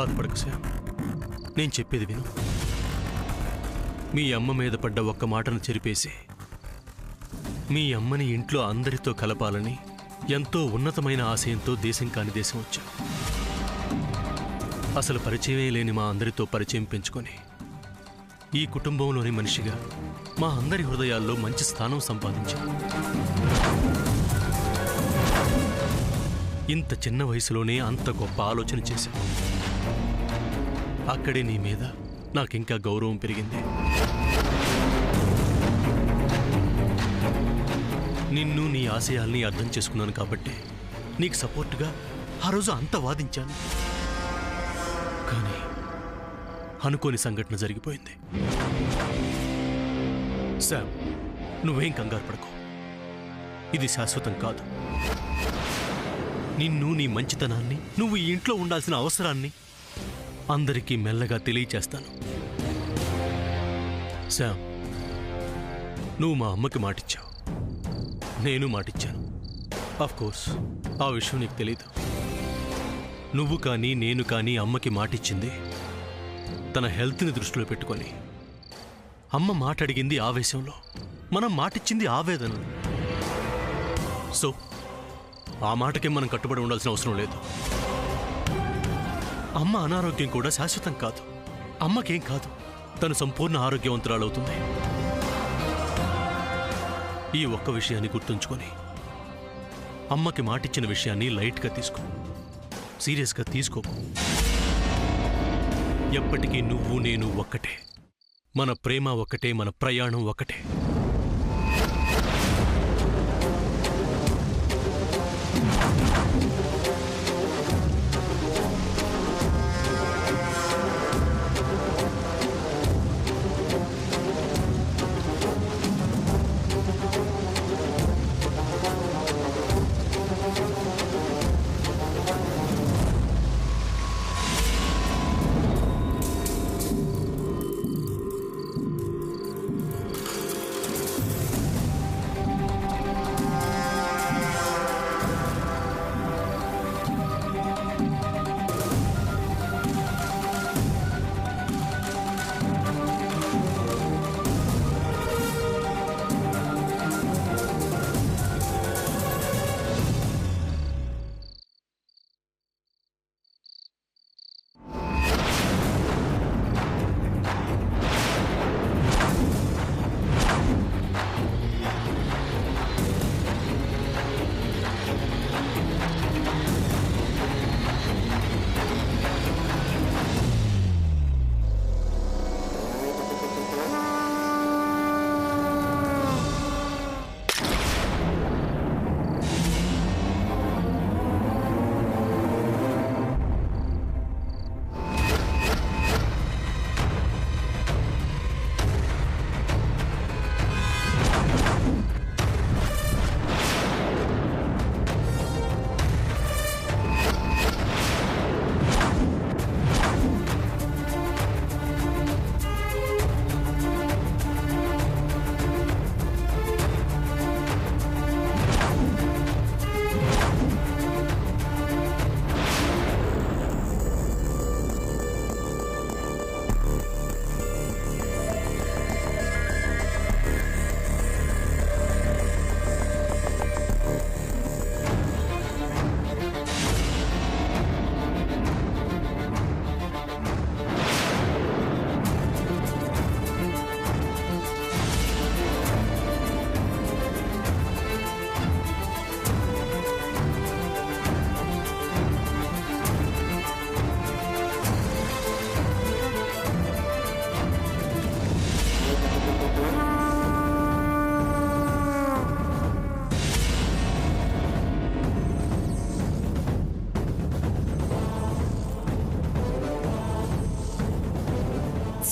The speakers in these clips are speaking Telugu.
బాధపడకు శ్యామ్, నేను చెప్పేది విను. మీ అమ్మ మీద పడ్డ ఒక్క మాటను చెరిపేసి మీ అమ్మని ఇంట్లో అందరితో కలపాలని ఎంతో ఉన్నతమైన ఆశయంతో దేశం కాని దేశం వచ్చావు. అసలు పరిచయమే లేని మా అందరితో పరిచయం పెంచుకొని ఈ కుటుంబంలోని మనిషిగా మా అందరి హృదయాల్లో మంచి స్థానం సంపాదించావు. ఇంత చిన్న వయసులోనే అంత గొప్ప ఆలోచన చేశావు. అక్కడే నీ మీద నాకింకా గౌరవం పెరిగింది. నిన్ను నీ ఆశయాల్ని అర్థం చేసుకున్నాను కాబట్టి నీకు సపోర్ట్గా ఆ రోజు అంత వాదించాను. కానీ అనుకోని సంఘటన జరిగిపోయింది. శామ్, నువ్వేం కంగారు పడకు. ఇది శాశ్వతం కాదు. నిన్ను, నీ మంచితనాన్ని, నువ్వు ఈ ఇంట్లో ఉండాల్సిన అవసరాన్ని అందరికీ మెల్లగా తెలియచేస్తాను. శామ్, నువ్వు మా అమ్మకి మాటిచ్చావు, నేను మాటిచ్చాను. కోర్స్ ఆ విషయం నీకు తెలీదు. నువ్వు కానీ నేను కానీ అమ్మకి మాటిచ్చింది తన హెల్త్ని దృష్టిలో పెట్టుకొని. అమ్మ మాట అడిగింది ఆవేశంలో, మనం మాటిచ్చింది ఆవేదనలో. సో ఆ మాటకే మనం కట్టుబడి ఉండాల్సిన అవసరం లేదు. అమ్మ అనారోగ్యం కూడా శాశ్వతం కాదు. అమ్మకేం కాదు, తను సంపూర్ణ ఆరోగ్యవంతురాలవుతుంది. ఈ ఒక్క విషయాన్ని గుర్తుంచుకొని అమ్మకి మాటిచ్చిన విషయాన్ని లైట్గా తీసుకో, సీరియస్గా తీసుకోకు. ఎప్పటికీ నువ్వు నేను ఒక్కటే, మన ప్రేమ ఒక్కటే, మన ప్రయాణం ఒక్కటే.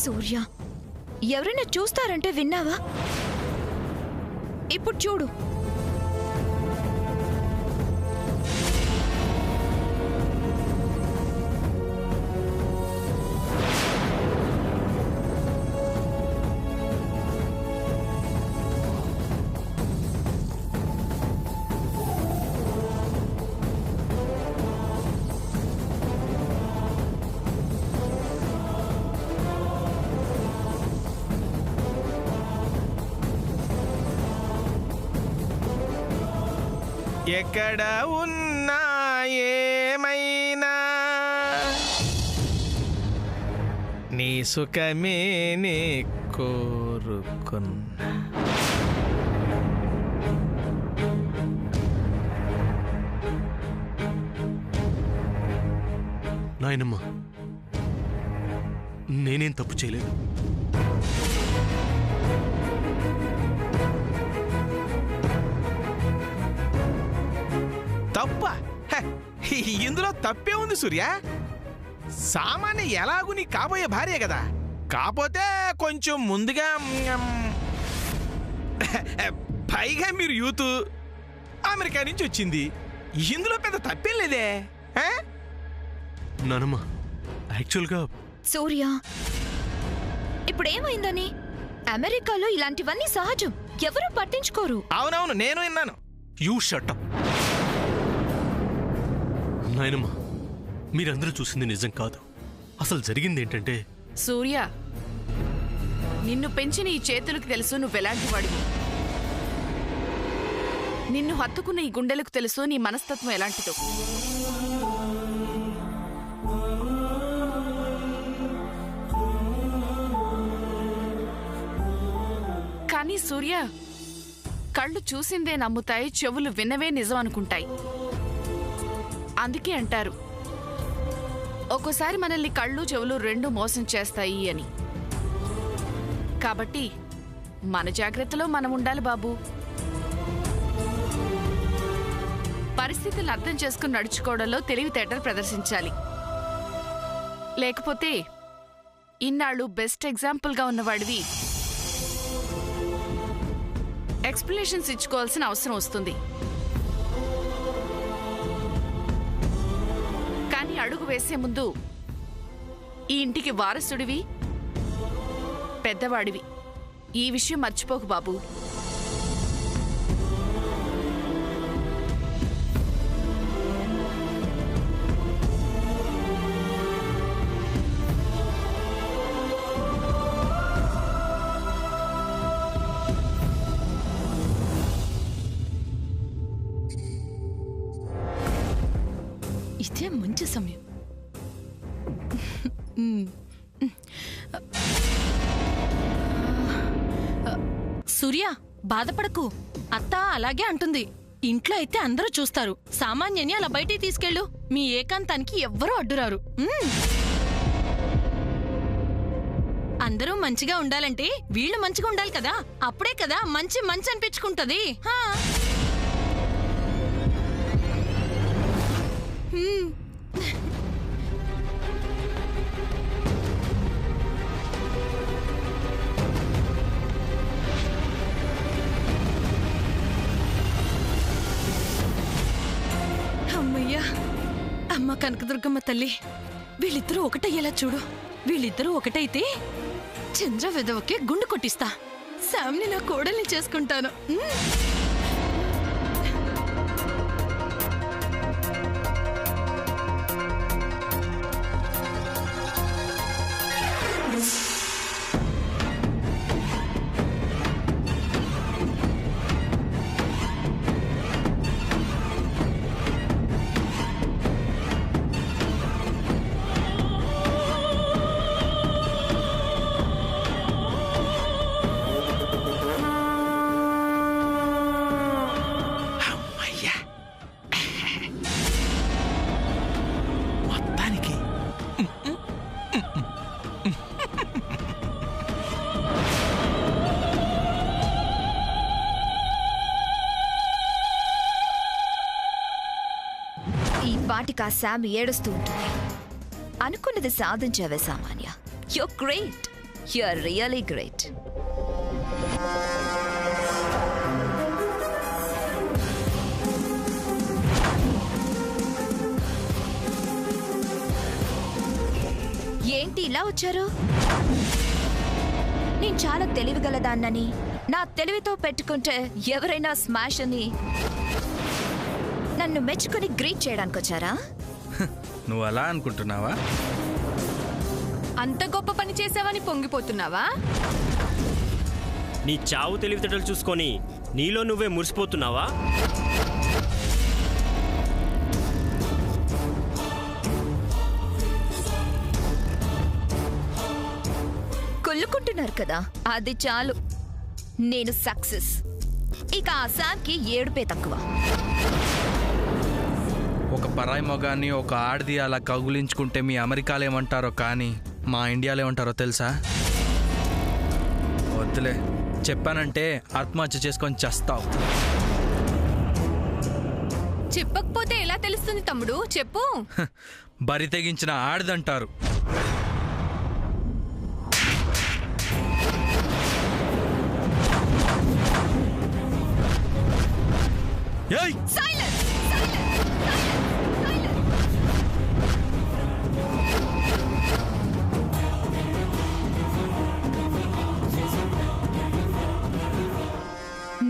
సూర్య, ఎవరైనా చూస్తారంటే విన్నావా? ఇప్పుడు చూడు. ఎక్కడ ఉన్నా ఏమైనా నీ సుఖమే నే కోరుకున్నా. నాయనమ్మ, నేనేం తప్పు చేయలేదు. తప్ప ఇందులో తప్పే ఉంది సూర్య. సామాన్య ఎలాగూ నీ కాబోయే భార్య కదా, కాకపోతే కొంచెం ముందుగా పైగా మీరు యూత్, అమెరికా నుంచి వచ్చింది. ఇందులో పెద్ద తప్పేం లేదే. నానమ్మ, యాక్చువల్గా సూర్య, ఇప్పుడేమైందని? అమెరికాలో ఇలాంటివన్నీ సహజం, ఎవరూ పట్టించుకోరు. అవునవును, నేను విన్నాను. You shut up. నాయనమ్మ, మీరందరూ చూసింది నిజం కాదు. అసలు జరిగింది ఏంటంటే, సూర్య, నిన్ను పెంచిన ఈ చేతులకు తెలుసు నువ్వెలాంటి వాడివి. నిన్ను హత్తుకున్న ఈ గుండెలకు తెలుసు నీ మనస్తత్వం ఎలాంటిదో. కానీ సూర్య, కళ్ళు చూసిందే నమ్ముతాయి, చెవులు విన్నవే నిజం అనుకుంటాయి. అందుకే అంటారు, ఒక్కోసారి మనల్ని కళ్ళు చెవులు రెండు మోసం చేస్తాయి అని. కాబట్టి మన జాగ్రత్తలో మనం ఉండాలి బాబు. పరిస్థితులను అర్థం చేసుకుని నడుచుకోవడంలో తెలివితేటలు ప్రదర్శించాలి. లేకపోతే ఇన్నాళ్ళు బెస్ట్ ఎగ్జాంపుల్గా ఉన్నవాడివి ఎక్స్ప్లెనేషన్స్ ఇచ్చుకోవాల్సిన అవసరం వస్తుంది. కానీ అడుగు వేసే ముందు ఈ ఇంటికి వారసుడివి, పెద్దవాడివి, ఈ విషయం మర్చిపోకు బాబు. ఇదే మంచి సమయం. సూర్య, బాధపడకు. అత్త అలాగే అంటుంది. ఇంట్లో అయితే అందరూ చూస్తారు. సామాన్యని అలా బయటికి తీసుకెళ్ళు. మీ ఏకాంతానికి ఎవ్వరూ అడ్డురారు. అందరూ మంచిగా ఉండాలంటే వీళ్ళు మంచిగా ఉండాలి కదా. అప్పుడే కదా మంచి మంచి అనిపించుకుంటది. అమ్మయ్యా, అమ్మ కనకదుర్గమ్మ తల్లి, వీళ్ళిద్దరూ ఒకటయ్యేలా చూడు. వీళ్ళిద్దరూ ఒకటైతే చంద్ర వెదవకే గుండు కొట్టిస్తా. శామ్ని నా కోడల్ని చేసుకుంటాను. పాటికి ఆ శామ్ ఏడుస్తూ ఉంటుంది. అనుకున్నది సాధించావే సామాన్య. You great, you are really great. ఏంటి ఇలా వచ్చారు? నేను చాలా తెలివిగలదాన్నని, నా తెలివితో పెట్టుకుంటే ఎవరైనా స్మాష్ అని నన్ను మెచ్చుకుని గ్రీట్ చేయడానికి వచ్చారా? నువ్వు అలా అనుకుంటున్నావా? అంత గొప్ప పని చేసావని పొంగిపోతున్నావా? నీ చావు తెలివితేటలు చూసుకొని నీలో నువ్వే మురిసిపోతున్నావా? కుళ్ళుకుంటున్నారు కదా, అది చాలు. నేను సక్సెస్. ఇక ఆ శామ్కి ఏడుపే తక్కువ. ఒక పరాయి మొగాన్ని ఒక ఆడది అలా కగులించుకుంటే మీ అమెరికాలో ఏమంటారో కానీ మా ఇండియాలో ఏమంటారో తెలుసా? వద్దులే, చెప్పానంటే ఆత్మహత్య చేసుకొని చస్తావు. చెప్పకపోతే ఎలా తెలుస్తుంది తమ్ముడు? చెప్పు. బరి తెగించిన ఆడదంటారు. ఏయ్ Silence!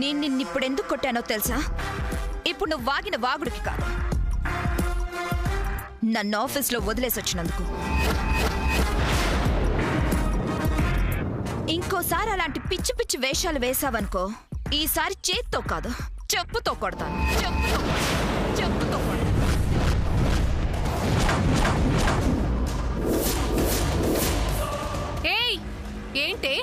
నేను నిన్నిప్పుడు ఎందుకు కొట్టానో తెలుసా? ఇప్పుడు నువ్వు వాగిన వాగుడికి కాదు, నన్ను ఆఫీస్లో వదిలేసి వచ్చినందుకు. ఇంకోసారి అలాంటి పిచ్చి పిచ్చి వేషాలు వేసావనుకో, ఈసారి చేత్తో కాదు చెప్పుతో కొడతాను. చెప్పుతో కొడతాను. ఏయ్, ఏంటి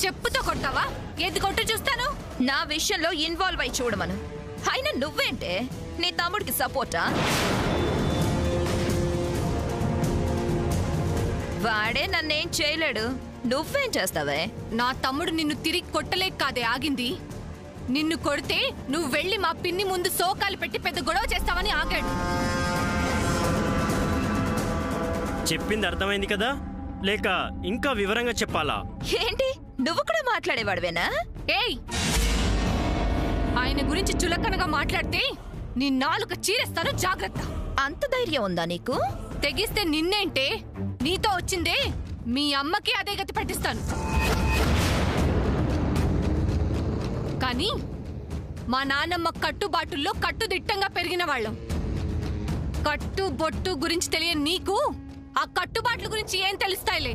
చెప్పుతో కొట్టావా? ఏది కొట్టు చూస్తాను. నా విషయంలో ఇన్వాల్వ్ అయి చూడమను. అయినా నువ్వేంటే నీ తమ్ముడికి సపోర్టా? వాడే నన్నేం చేయలేడు, నువ్వేం చేస్తావే? నా తమ్ముడు నిన్ను తిరిగి కొట్టలేక కాదే ఆగింది. నిన్ను కొడితే నువ్వు వెళ్ళి మా పిన్ని ముందు సోకాలు పెట్టి పెద్ద గొడవ చేస్తావని ఆగాడు. చెప్పింది అర్థమైంది కదా, లేక ఇంకా వివరంగా చెప్పాలా? ఏంటి నువ్వు కూడా మాట్లాడేవాడువేనా? ఏయ్, ఆయన గురించి చులకనగా మాట్లాడితే నీ నాలుక చీరేస్తాను, జాగ్రత్త. అంత ధైర్యం ఉందా నీకు? తెగిస్తే నిన్నేంటే, నీతో వచ్చిందే మీ అమ్మకి అదే గతి పట్టిస్తాను. కానీ మా నాన్నమ్మ కట్టుబాటుల్లో కట్టుదిట్టంగా పెరిగిన వాళ్ళం. కట్టు బొట్టు గురించి తెలియని నీకు ఆ కట్టుబాట్ల గురించి ఏం తెలుస్తాయిలే.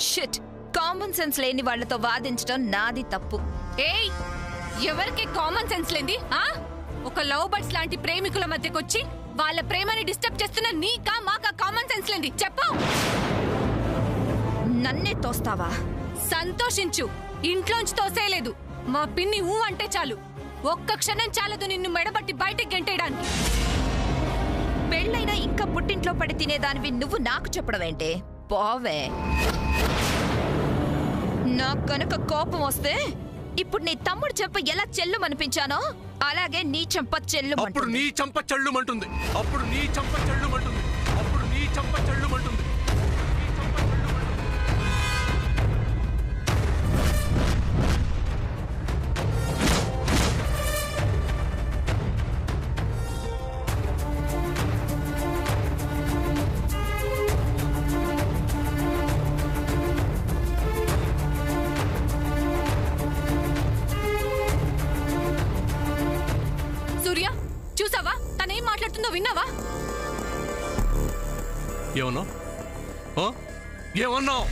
షిట్, కామన్ సెన్స్ లేని వాళ్లతో వాదించడం నాది తప్పు. ఏయ్, ఎవరికి కామన్ సెన్స్ లేంది? ఒక లవ్ బర్డ్స్ లాంటి ప్రేమికుల మధ్యకొచ్చి వాళ్ళ ప్రేమని డిస్టర్బ్ చేస్తున్న నీకా మాకా కామన్ సెన్స్ లేంది? చెప్పు. నన్నే తోస్తావా? సంతోషించు, ఇంట్లోంచి తోసేయలేదు. మా పిన్ని ఊ అంటే చాలు, ఒక్క క్షణం చాలదు నిన్ను మెడబట్టి బయటకు గెంటేయడానికి. పెళ్ళైనా ఇంకా పుట్టింట్లో పడి తినేదానివి నువ్వు నాకు చెప్పడమేంటే? పోవే. నాకు కనుక కోపం వస్తే ఇప్పుడు నీ తమ్ముడు చెంప ఎలా చెల్లుమనిపించానో అలాగే నీ చెంప చెల్లుమంటుంది. అప్పుడు నీ చెంప చెల్లుమంటుంది. అప్పుడు నీ చెంప చెల్లుమంటుంది. అప్పుడు నీ చెంప చెల్లుమంటుంది. సూర్య, చూసావా తనేం మాట్లాడుతుందో? విన్నావా? ఏమన్నావు? ఏమన్నావు?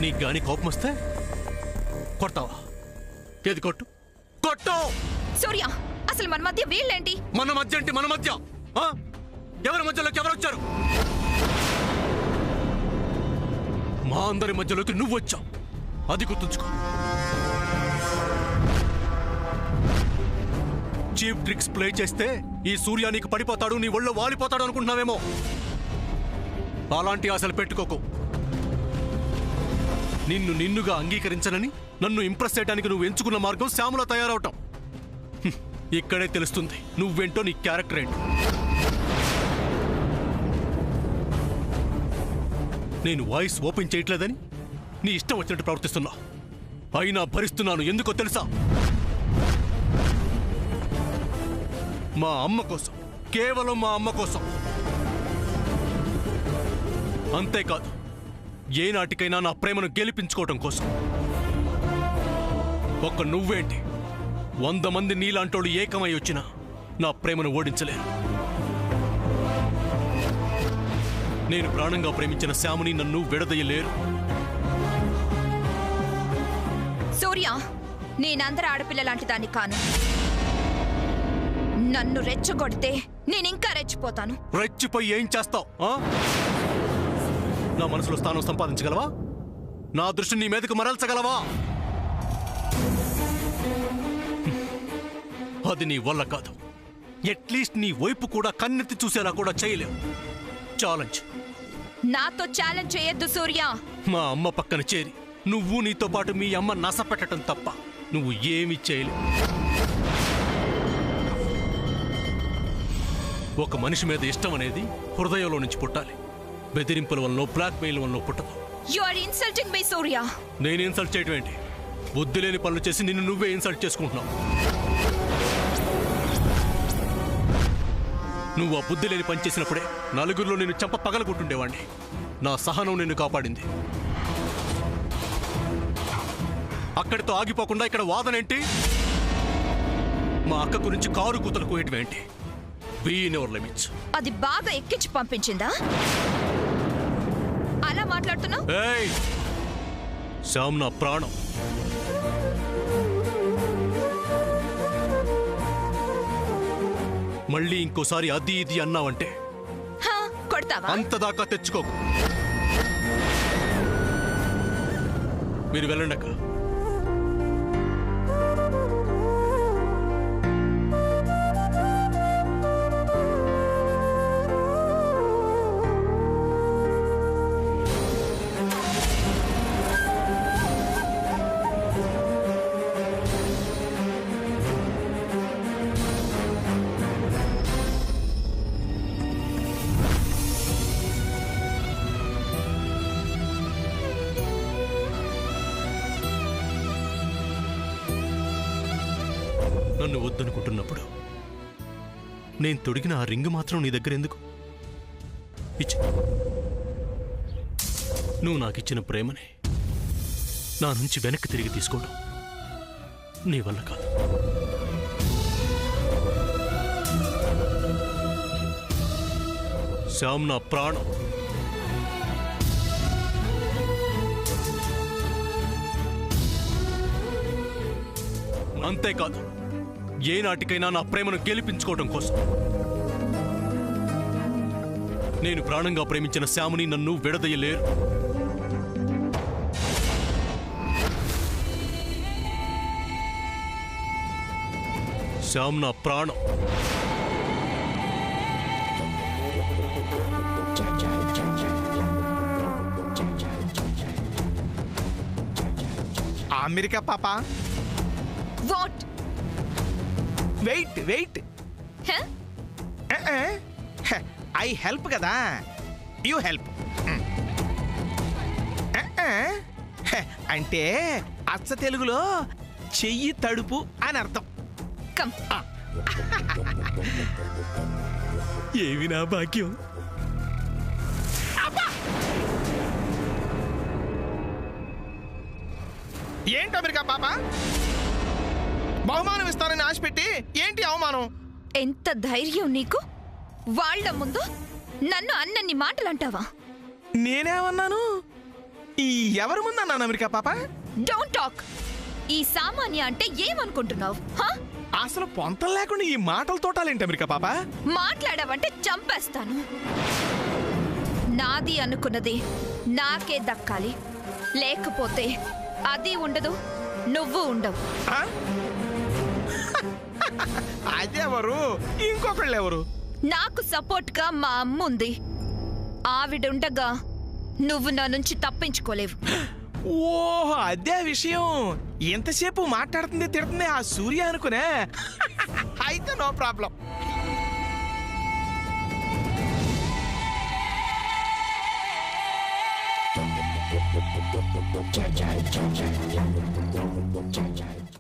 నీకు గాని కోపం వస్తే కొడతావా? ఏది కొట్టు, కొట్టు. సూర్య, అసలు మన మధ్య వీళ్ళేంటి? మన మధ్య అంటే మన మధ్య ఎవరి మధ్యలోకి ఎవరు వచ్చారు? మా అందరి మధ్యలోకి నువ్వు వచ్చావు, అది గుర్తుంచుకో. చీప్ ట్రిక్స్ ప్లే చేస్తే ఈ సూర్య నీకు పడిపోతాడు, నీ ఒళ్ళో వాలిపోతాడు అనుకుంటున్నావేమో. అలాంటి ఆశలు పెట్టుకోకు. నిన్నుగా అంగీకరించనని నన్ను ఇంప్రెస్ చేయడానికి నువ్వు ఎంచుకున్న మార్గం శ్యామలా తయారవటం. ఇక్కడే తెలుస్తుంది నువ్వేంటో, నీ క్యారెక్టర్ ఏంటో. నేను వాయిస్ ఓపెన్ చేయట్లేదని నీ ఇష్టం వచ్చినట్టు ప్రవర్తిస్తున్నా. అయినా భరిస్తున్నాను. ఎందుకో తెలుసా? మా అమ్మ కోసం, కేవలం మా అమ్మ కోసం. అంతేకాదు, ఏనాటికైనా నా ప్రేమను గెలిపించుకోవటం కోసం. ఒక్క నువ్వేంటి, 100 మంది నీలాంటోళ్ళు ఏకమై వచ్చినా నా ప్రేమను ఓడించలేరు. నేను ప్రాణంగా ప్రేమించిన శ్యాముని నన్ను విడదయ్యలేరు. సూర్య, నేనందరూ ఆడపిల్ల లాంటి దాన్ని కాను. నన్ను రెచ్చగొడితే నేనింకా రెచ్చిపోతాను. రెచ్చిపోయి ఏం చేస్తావు? నా మనసులో స్థానం సంపాదించగలవా? నా దృష్టి నీ మీదకు మరల్చగలవా? అది నీ వల్ల కాదు. అట్లీస్ట్ నీ వైపు కూడా కన్నెత్తి చూసేలా కూడా చేయలేవు. ఛాలెంజ్. నాతో ఛాలెంజ్ చేయొద్దు సూర్య. మా అమ్మ పక్కన చేరి నువ్వు నీతో పాటు మీ అమ్మ నస పెట్టడం తప్ప నువ్వు ఏమీ చేయలేవు. ఒక మనిషి మీద ఇష్టం అనేది హృదయంలో నుంచి పుట్టాలి. బెదిరింపుల వల్ల, బ్లాక్మెయిల్ వల్ల పుట్టదు. యు ఆర్ ఇన్సల్టింగ్ మీ సూర్య. నేను ఇన్సల్ట్ చేయడం ఏంటి? బుద్ధి లేని పనులు చేసి నిన్ను నువ్వే ఇన్సల్ట్ చేసుకుంటున్నావు. నువ్వు ఆ బుద్ధి లేని పని చేసినప్పుడే నలుగురిలో నిన్ను చంప పగలగొట్టుండేవాణ్ణి. నా సహనం నిన్ను కాపాడింది. అక్కడితో ఆగిపోకుండా ఇక్కడ వాదనేంటి? మా అక్క గురించి కారు కూతలు కోయటం ఏంటి? Be in your limits. అది బాగా ఎక్కించి పంపించిందా? అలా మాట్లాడుతున్నావు? ఏయ్, శ్యామ్ నా ప్రాణం. మళ్ళీ ఇంకోసారి అది ఇది అన్నావంటే హా, కొడతావా? అంతదాకా తెచ్చుకోకు. మీరు వెళ్ళండి అక్క. నన్ను వద్దనుకుంటున్నప్పుడు నేను తొడిగిన ఆ రింగ్ మాత్రం నీ దగ్గర ఎందుకు? ఇచ్చి నువ్వు నాకిచ్చిన ప్రేమని నా నుంచి వెనక్కి తిరిగి తీసుకోవడం నీ వల్ల కాదు. శ్యామ్ నా ప్రాణం. అంతేకాదు, ఏ నాటికైనా నా ప్రేమను గెలిపించుకోవడం కోసం నేను ప్రాణంగా ప్రేమించిన శ్యాముని నన్ను విడదయ్యలేరు. శ్యామ్ నా ప్రాణం. అమెరికా పాప, what? Wait wait. I help కదా, యూ హెల్ప్. అంటే అచ్చ తెలుగులో చెయ్యి తడుపు అని అర్థం. కమ్. ఏవి నా భాగ్యం. ఏంటి అమెరికా పాప, బహుమానం ఇస్తానని ఆశపెట్టి ఏంటి అవమానం? ఎంత ధైర్యం నీకు? వాళ్ళ ముందు నన్ను అన్నన్ని మాటలు అంటావా? నేనేమన్నాను? ఈ ఎవరి ముందన్నాను అమెరికా పాప? Don't talk. ఈ సామాన్య అంటే ఏమనుకుంటున్నావు? అసలు పొంతం లేకుండా ఈ మాటలు తోటాలేంటి అమెరికా పాప? మాట్లాడావంటే చంపేస్తాను. నాది అనుకున్నది నాకే దక్కాలి, లేకపోతే అది ఉండదు, నువ్వు ఉండవు. అదెవరు? ఇంకొకళ్ళు ఎవరు? నాకు సపోర్ట్ గా మా అమ్మ ఉంది. ఆవిడుండగా నువ్వు నా నుంచి తప్పించుకోలేవు. ఓహో, అదే విషయం. ఎంతసేపు మాట్లాడుతుంది తిడుతుంది ఆ సూర్య అనుకునే. అయితే నో ప్రాబ్లం.